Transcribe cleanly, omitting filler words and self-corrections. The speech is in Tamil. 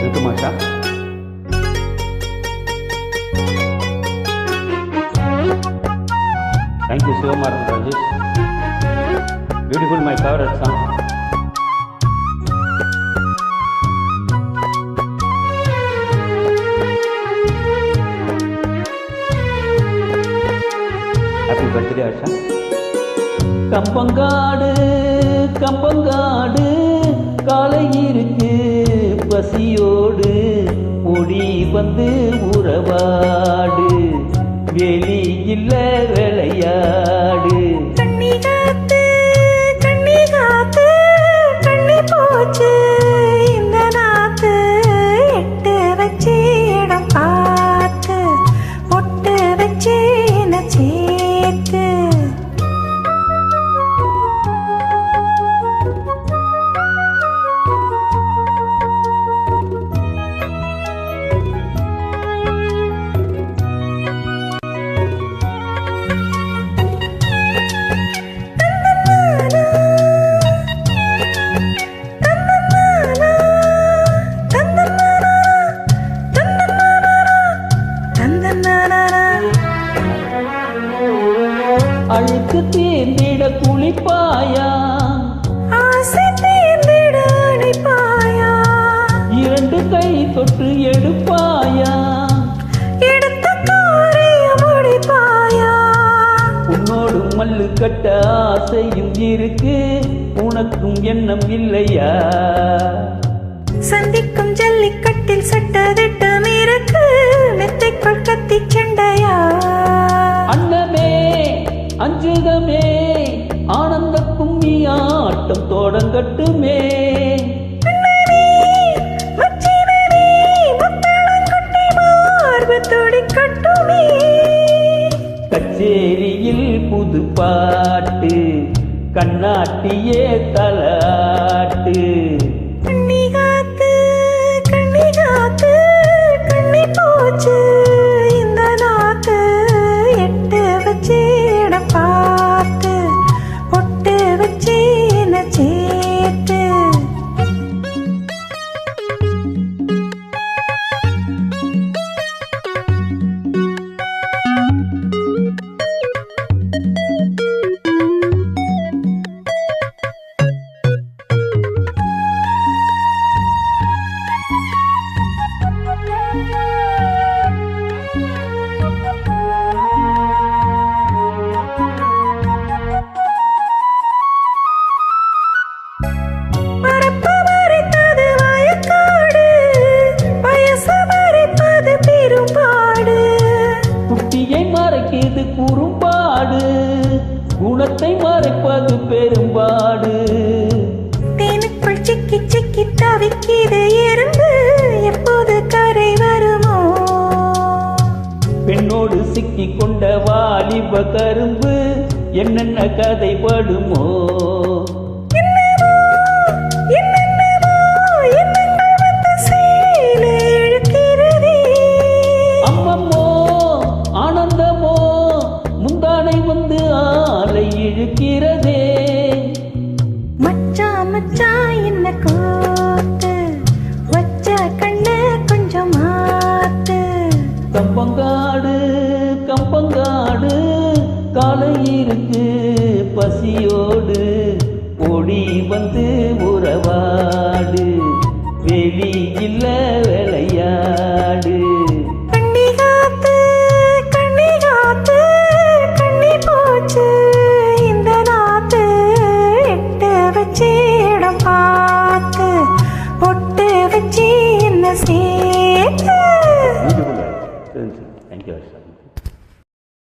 Thank you, Masha. Thank you so much, Rajesh. Beautiful, my favorite song. Happy birthday, Asha. கம்பங்காடு கம்பங்காடு காலை இருக்கு பசியோடு ஓடி வந்து உறவாடு வெளி இல்ல விளையாடு கண்ணி காத்து கண்ணி போச்சு இந்த நாத்து எட்டு வச்சு இடம் பார்த்து பொட்டு வச்சு என்ன சேர்த்து அழுக்கு தீர்ந்திட குளிப்பாயா ஆசை தீர்ந்திட அணைப்பாயா இரண்டு கை தொட்டு எடுப்பாயா எடுத்த காரிய முடிப்பாயா உன்னோடு மல்லு கட்ட ஆசையும் இருக்கு உனக்கும் எண்ணம் இல்லையா சந்திக்கும் ஜல்லிக்கட்டில் சட்டதிட்டம் இருக்கு மெத்தைக்குள் கத்தி சண்டையா அன்னமே அஞ்சுகமே ஆனந்த கும்மி ஆட்டம் தொடங்கட்டுமே கச்சேரியில் புது பாட்டு கண்ணாட்டியே தலாட்டு கண்ணி காத்து கண்ணி போச்சு இந்த நாத்து எட்டு வச்சு இடம் பார்த்து பொட்டு வச்சு என்ன சேர்த்து குட்டியை மறைக்கிறது குறும்பாடு குணத்தை மறைப்பது பெரும்பாடு தேனுக்குள் சிக்கி தவிக்கிது எறும்பு எப்போது கரை வருமோ பெண்ணோடு சிக்கி கொண்ட வாலிப கரும்பு என்னென்ன கதைப்படுமோ ஆனந்தமோ முந்தானை வந்து ஆலை இழுக்கிறதே மச்சான் என்ன கோத்து வச்ச கண்ண கொஞ்சம் மாத்து கம்பங்காடு காலை இருக்கு பசியோடு ஓடி வந்து உறவாடு வெளி இல்ல விளையாடு கண்ணி போச்சு இந்த நாத்து எட்டு வச்சு இடம் பார்த்து பொட்டு வச்சு என்ன சேர்த்து Thank you, Asha.